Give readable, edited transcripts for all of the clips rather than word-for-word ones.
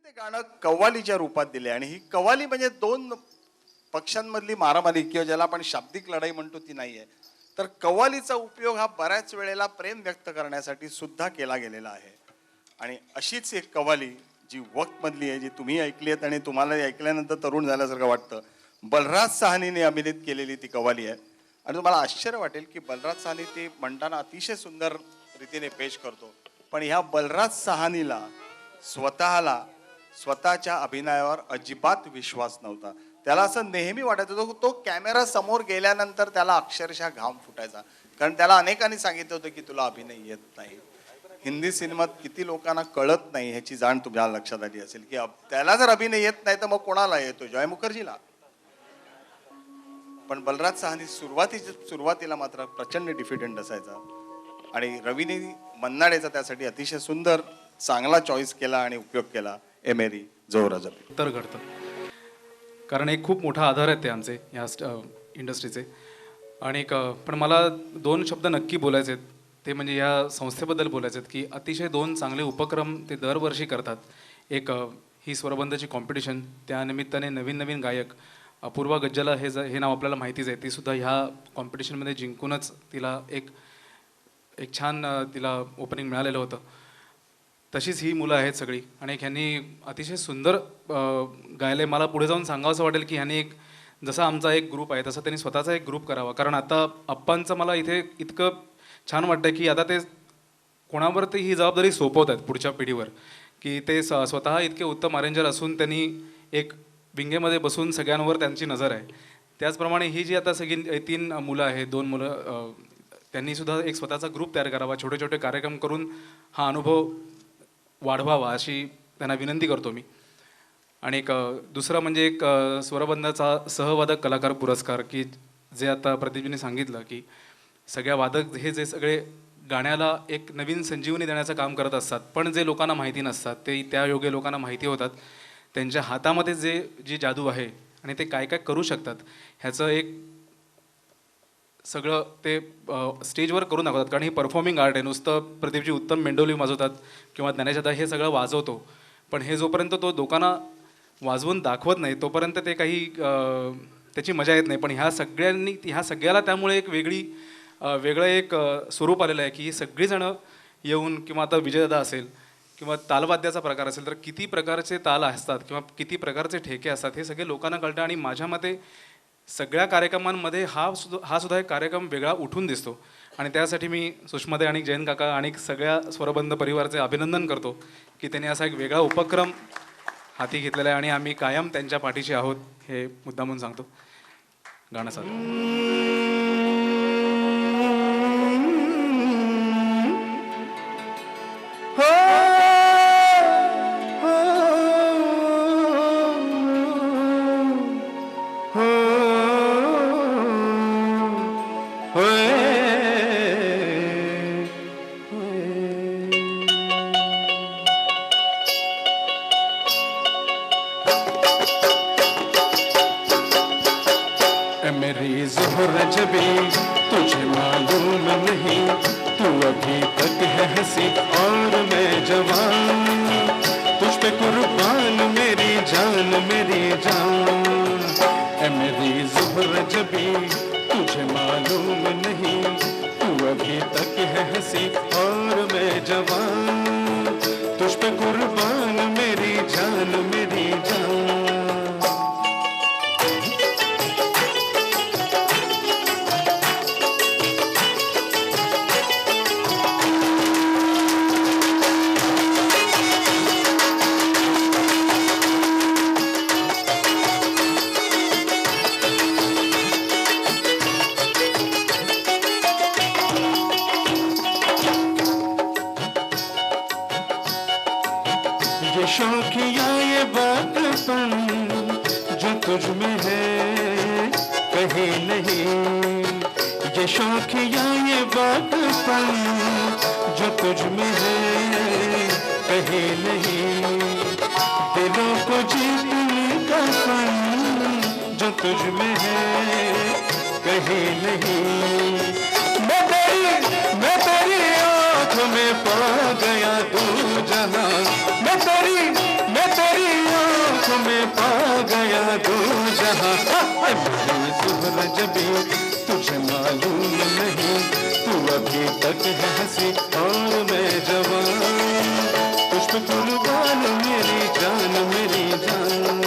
ते गाणं कव्वालीच्या रूपात दिले आणि ही कव्वाली म्हणजे दोन पक्षांमधली मारामारी किंवा ज्याला आपण शाब्दिक लढाई म्हणतो ती नाही आहे. तर कव्वालीचा उपयोग हा बऱ्याच वेळेला प्रेम व्यक्त करण्यासाठी सुद्धा केला गेलेला आहे. आणि अशीच एक कव्वाली जी वक्तमधली आहे, जी तुम्ही ऐकली आहेत आणि तुम्हाला ऐकल्यानंतर तरुण झाल्यासारखं वाटतं. बलराज साहनीने अभिनीत केलेली ती कव्वाली आहे. आणि तुम्हाला आश्चर्य वाटेल की बलराज साहनी ते म्हणताना अतिशय सुंदर रीतीने पेश करतो, पण ह्या बलराज साहनीला स्वतःला स्वतःच्या अभिनयावर अजिबात विश्वास नव्हता. त्याला असं नेहमी वाटायचं तो कॅमेरा समोर गेल्यानंतर त्याला अक्षरशः घाम फुटायचा, कारण त्याला अनेकांनी सांगितलं होतं की तुला अभिनय येत नाही. हिंदी सिनेमात किती लोकांना कळत नाही ह्याची जाण तुम्हाला लक्षात आली असेल की त्याला जर अभिनय येत नाही तर मग कोणाला येतो? जॉय मुखर्जीला. पण बलराज साहनी सुरुवातीला मात्र प्रचंड डिफिडंट असायचा आणि रवीने मन्नाडेचा त्यासाठी अतिशय सुंदर चांगला चॉईस केला आणि उपयोग केला. एमेरी जोहरा जबी. तर घडतं, कारण एक खूप मोठा आधार आहे ते आमचे ह्या इंडस्ट्रीचे. आणि पण मला दोन शब्द नक्की बोलायचे आहेत, ते म्हणजे या संस्थेबद्दल बोलायचे आहेत की अतिशय दोन चांगले उपक्रम ते दरवर्षी करतात. एक ही स्वरबंधाची कॉम्पिटिशन, त्या निमित्ताने नवीन नवीन गायक अपूर्वा गज्जला हे नाव आपल्याला माहितीच आहे, ती सुद्धा ह्या कॉम्पिटिशनमध्ये जिंकूनच तिला एक छान तिला ओपनिंग मिळालेलं होतं. तशीच ही मुलं आहेत सगळी आणि ह्यांनी अतिशय सुंदर गायले. मला पुढे जाऊन सांगावंसं वाटेल की ह्यांनी एक जसा आमचा एक ग्रुप आहे तसा त्यांनी स्वतःचा एक ग्रुप करावा. कारण आता अप्पांचं मला इथे इतकं छान वाटतं की आता ते कोणावरती ही जबाबदारी सोपवत आहेत पुढच्या पिढीवर, की ते स्वतः इतके उत्तम अरेंजर असून त्यांनी एक विंगेमध्ये बसून सगळ्यांवर त्यांची नजर आहे. त्याचप्रमाणे ही जी आता सगळी 3 मुलं आहेत, 2 मुलं, त्यांनी सुद्धा एक स्वतःचा ग्रुप तयार करावा, छोटे छोटे कार्यक्रम करून हा अनुभव वाढवावा अशी त्यांना विनंती करतो मी. आणि एक दुसरं म्हणजे एक स्वरबंधाचा सहवादक कलाकार पुरस्कार, की जे आता प्रदीपजींनी सांगितलं की सगळ्या वादक हे जे सगळे गाण्याला एक नवीन संजीवनी देण्याचं काम करत असतात, पण जे लोकांना माहिती नसतात ते त्या योग्य लोकांना माहिती होतात. त्यांच्या हातामध्ये जी जादू आहे आणि ते काय काय करू शकतात ह्याचं एक सगळं ते स्टेजवर करून दाखवतात. कारण ही परफॉर्मिंग आर्ट आहे. नुसतं प्रदीपजी उत्तम मेंडोली वाजवतात किंवा ज्ञानेश हे सगळं वाजवतो, पण हे जोपर्यंत तो लोकांना वाजवून दाखवत नाही तोपर्यंत ते काही त्याची मजा येत नाही. पण ह्या सगळ्याला त्यामुळे एक वेगळं एक स्वरूप आलेलं आहे की ही सगळीजणं येऊन, किंवा आता विजयदादा असेल किंवा तालवाद्याचा प्रकार असेल तर किती प्रकारचे ताल असतात किंवा किती प्रकारचे ठेके असतात हे सगळे लोकांना कळतं. आणि माझ्या मते सगळ्या कार्यक्रमांमध्ये हा सुद्धा एक कार्यक्रम वेगळा उठून दिसतो. आणि त्यासाठी मी सुषमाताई आणि जयंत काका आणि सगळ्या स्वरबंध परिवाराचे अभिनंदन करतो की त्यांनी असा एक वेगळा उपक्रम हाती घेतलेला आहे आणि आम्ही कायम त्यांच्या पाठीशी आहोत हे मुद्दामून सांगतो. गाणं साधं. मेरी ज़ोहरा जबी तुझे मालूम नहीं, तू अभी तक है हंसी और मैं जवान, तुझ पे कुर्बान मेरी जान मेरी जान. मेरी ज़ोहरा जबी तुझे मालूम नहीं, तू अभी तक है हंसी और मैं जवान, तुझ पे कुर्बान मेरी जान मेरी जान. ये शौकिया ये बातपन जो तुझ में है कहीं नहीं, ये शौकिया ये बातपन जो तुझ में है कहीं नहीं, दिलों को जीतने का फन जो तुझ में है कहीं नहीं. मैं तेरी आँखों में पा गया तू जहां, मैं तेरी पा गया दो जहां। मेरी ज़ोहरा जबी तुझे मालूम नहीं, तू अभी तक है हंसी और मैं जवान। तुझ पे कुर्बान मेरी जान मेरी जान।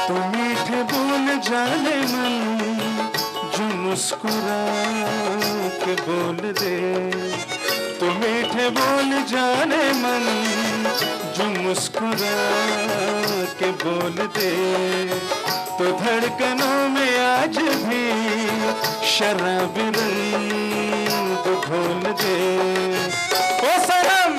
तो मीठे बोल जाने मन जो मुस्कुरा के बोल दे। तो मीठे बोल जाने मन जो मुस्कुरा के बोल दे। तो धड़कनों में आज भी शराबी रंग घोल दे। ओ सनम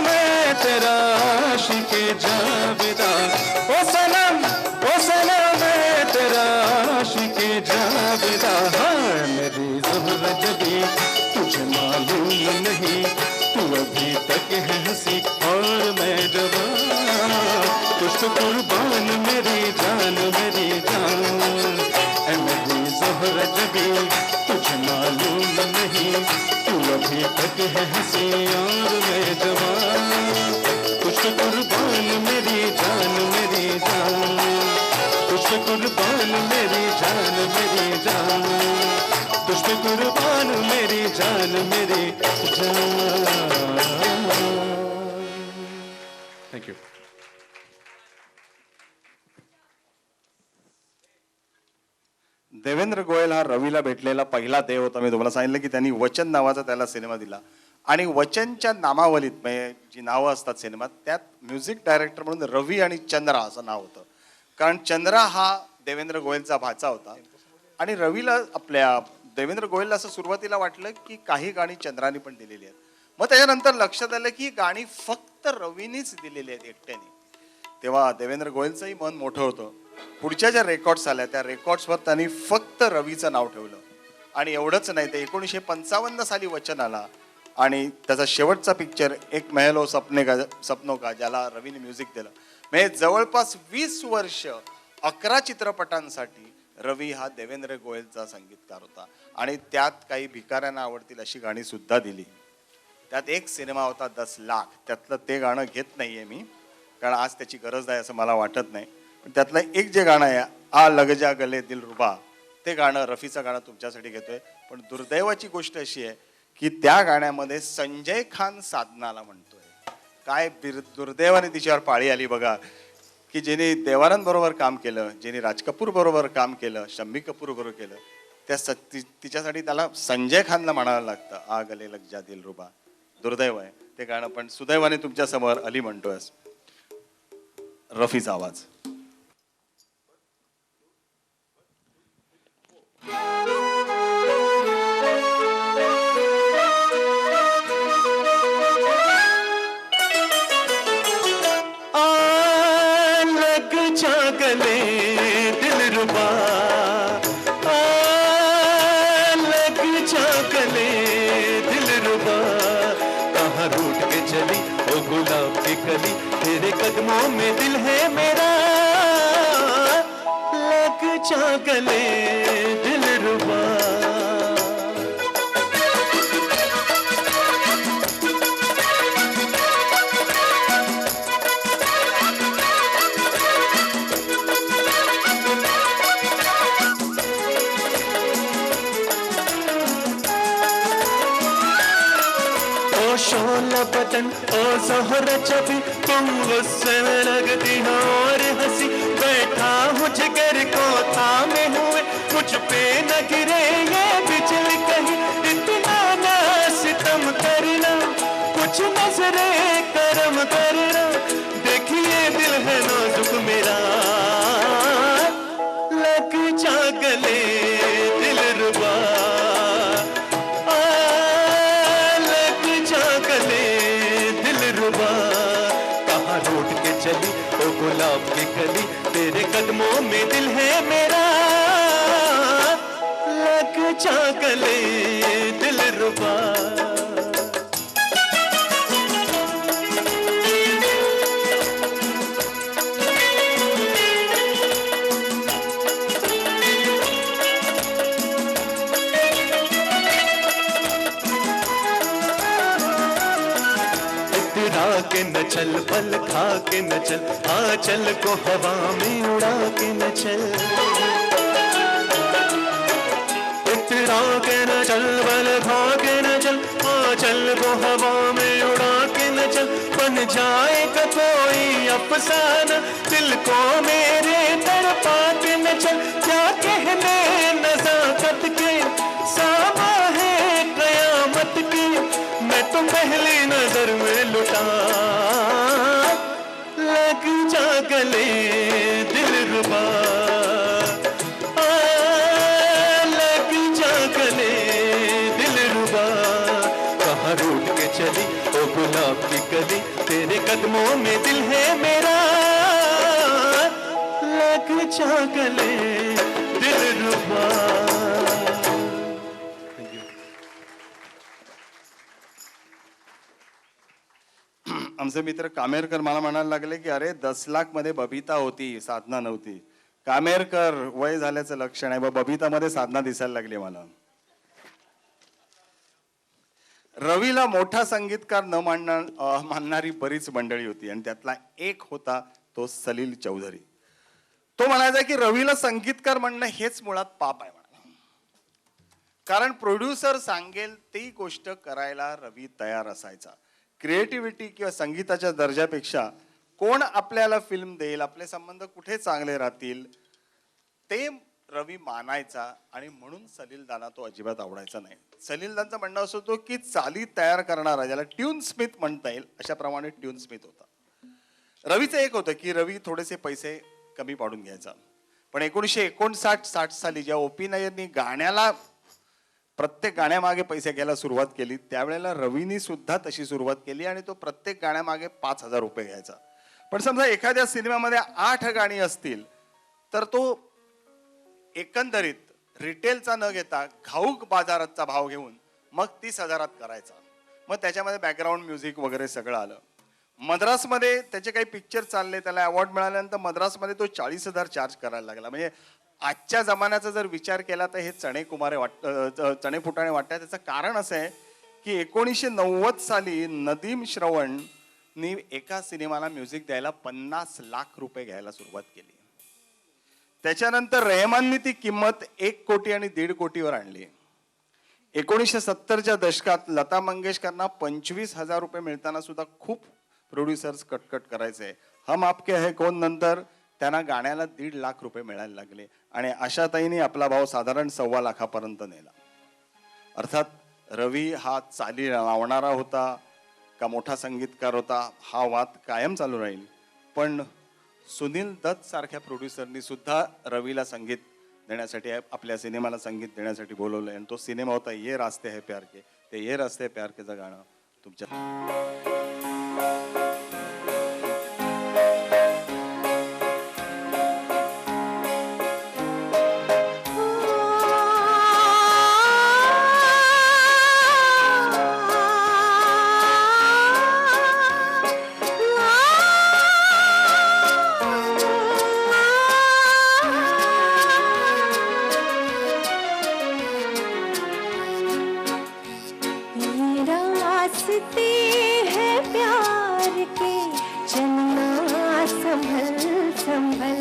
मैं तेरा आशिक जावेदा। ओ सनम मैं तेरा आशिक जावेदा। हाँ मेरी ज़ोहरा जबी तुझे मालूम नहीं, तू अभी तक है हंसी और मैं जवान। तुझ पे कुर्बान मेरी जान मेरी जान। ऐ मेरी ज़ोहरा जबी तुझे मालूम नहीं, तू अभी तक है हंसी और मैं जवान। तुझ पे कुर्बान मेरी जान मेरी जान। तुझ पे कुर्बान मेरी जान मेरी जान। तुझ पे कुर्बान मेरी जान मेरी जान। Thank you. देवेंद्र गोयल हा रवीला भेटलेला पहिला देव होता. मी तुम्हाला सांगितलं की त्यांनी वचन नावाचा त्याला सिनेमा दिला आणि वचनच्या नामावलीत म्हणजे जी नावं असतात सिनेमात त्यात म्युझिक डायरेक्टर म्हणून रवी आणि चंद्रा असं नाव होतं. कारण चंद्रा हा देवेंद्र गोयलचा भाचा होता आणि रवीला आपल्या देवेंद्र गोयलला असं सुरुवातीला वाटलं की काही गाणी चंद्राने पण दिलेली आहेत. मग त्याच्यानंतर लक्षात आलं की गाणी फक्त रवीनीच दिलेली आहेत एकट्याने. तेव्हा देवेंद्र गोयलचंही मन मोठं होतं. पुढच्या ज्या रेकॉर्ड्स आल्या त्या रेकॉर्ड्सवर त्यांनी फक्त रवीचं नाव ठेवलं. आणि एवढंच नाही, ते 1955 साली वचन आला आणि त्याचा शेवटचा पिक्चर एक महल हो सपनो का ज्याला रवीने म्युझिक दिलं. म्हणजे जवळपास 20 वर्ष 11 चित्रपटांसाठी रवी हा देवेंद्र गोयलचा संगीतकार होता. आणि त्यात काही भिकाऱ्यांना आवडतील अशी गाणी सुद्धा दिली. त्यात एक सिनेमा होता 10 लाख, त्यातलं ते गाणं घेत नाहीये मी कारण आज त्याची गरज आहे असं मला वाटत नाही. पण त्यातलं एक जे गाणं आहे आ लग जा गले दिलरुबा, ते गाणं रफीचं गाणं तुमच्यासाठी घेतोय. पण दुर्दैवाची गोष्ट अशी आहे की त्या गाण्यामध्ये संजय खान साधनाला म्हणतोय. काय दुर्दैवाने तिच्यावर पाळी आली बघा की जिने देवानंद बरोबर काम केलं, जिने राज कपूर बरोबर काम केलं, शम्मी कपूर बरोबर केलं, त्या तिच्यासाठी त्याला संजय खानला म्हणावं लागतं आ गले लग जा दिलरुबा. दुर्दैव आहे ते गाणं. पण सुदैवाने तुमच्या समोर अली म्हणतोय रफीचा आवाज. गले दिलरुबा लग जा गले दिलरुबा। कहाँ रूठ के चली ओ गुलाब की कली, तेरे कदमों में दिल है मेरा। लग जा गले दिलरुबा। शोला बदन ओ ज़ोहरा जबी, तुम गुस्से में लगती हो और हंसी। बैठा हूँ जिगर को थामे हुए, मुझ पे न गिरे ये बिजली कहीं। इतना ना सितम करना, कुछ नजरे करम करना। देखिए दिल है नाजुक मेरा, लग जा गले दिलरुबा। कहाँ रूठ के चली ओ गुलाब की कली, तेरे कदमों में दिल है मेरा। लग जा गले दिलरुबा। के न चल पल खा के न चल, आंचल को हवा में उड़ा के न चल। इतरा के न चल पल खा के न चल, आंचल को हवा में उड़ा के न चल। बन जाएगा कोई अफसाना दिल को मेरे तड़पा के न चल। क्या कहने नजाकत के सामा है कयामत की, मैं तो पहली नजर में लुटा। लग जा गले दिलरुबा, लग जा गले दिलरुबा। कहाँ रूठ के चली ओ गुलाब की कली, तेरे कदमों में दिल है मेरा। लग जा गले दिलरुबा। आमचे मित्र कामेरकर मला म्हणायला लागले की अरे 10 लाख मध्ये बबिता होती, साधना नव्हती. कामेरकर वय झाल्याचं लक्षण आहे, बबिता मध्ये साधना दिसायला लागली मला. रवीला मोठा संगीतकार न मानणारी बरीच मंडळी होती आणि त्यातला एक होता तो सलील चौधरी. तो म्हणायचा की रवीला संगीतकार म्हणणं हेच मुळात पाप आहे म्हणा, कारण प्रोड्युसर सांगेल ती गोष्ट करायला रवी तयार असायचा. क्रिएटिव्हिटी किंवा संगीताच्या दर्जापेक्षा कोण आपल्याला फिल्म देईल, आपले संबंध कुठे चांगले राहतील ते रवी मानायचा. आणि म्हणून सलीलदाना तो अजिबात आवडायचा नाही. सलीलदांचं म्हणणं असं होतं की चाली तयार करणारा, ज्याला ट्यून स्मिथ म्हणता येईल अशा प्रमाणे ट्यून स्मिथ होता. रवीचं एक होतं की रवी थोडेसे पैसे कमी पाडून घ्यायचा. पण 1959-60 साली जेव्हा ओपी नायरनी गाण्याला प्रत्येक गाण्यामागे पैसे घ्यायला सुरुवात केली, त्यावेळेला रवीनी सुद्धा तशी सुरुवात केली आणि तो प्रत्येक गाण्यामागे 5,000 रुपये घ्यायचा. पण समजा एखाद्या सिनेमामध्ये 8 गाणी असतील तर तो एकंदरीत रिटेलचा न घेता घाऊक बाजाराचा भाव घेऊन मग 30,000 करायचा. मग त्याच्यामध्ये बॅकग्राऊंड म्युझिक वगैरे सगळं आलं. मद्रासमध्ये त्याचे काही पिक्चर चालले, त्याला अवॉर्ड मिळाल्यानंतर मद्रासमध्ये तो 40,000 चार्ज करायला लागला. म्हणजे आजच्या जमान्याचा जर विचार केला तर हे चणे फुटाणे वाटतात. त्याचं कारण असं आहे की 1990 साली नदीम श्रवणनी एका सिनेमाला म्युझिक द्यायला 50 लाख रुपये घ्यायला सुरुवात केली. त्याच्यानंतर रेहमाननी ती किंमत 1 कोटी आणि 1.5 कोटीवर आणली. 1970च्या दशकात लता मंगेशकरना 25,000 रुपये मिळताना सुद्धा खूप प्रोड्युसर्स कटकट करायचे. हम आपके है कौन नंतर त्यांना गाण्याला 1.5 लाख रुपये मिळायला लागले आणि आशाताईंनी आपला भाव साधारण 1.25 लाखापर्यंत नेला. अर्थात रवी हा चाली लावणारा होता का मोठा संगीतकार होता हा वाद कायम चालू राहील. पण सुनील दत्त सारख्या प्रोड्युसरनी सुद्धा रवीला संगीत देण्यासाठी, आपल्या सिनेमाला संगीत देण्यासाठी बोलवलंय. आणि तो सिनेमा होता ये रास्ते है प्यार के. ते ये रास्ते है प्यार केचं गाणं तुमच्या हैं प्यार के, चलना संभल संभल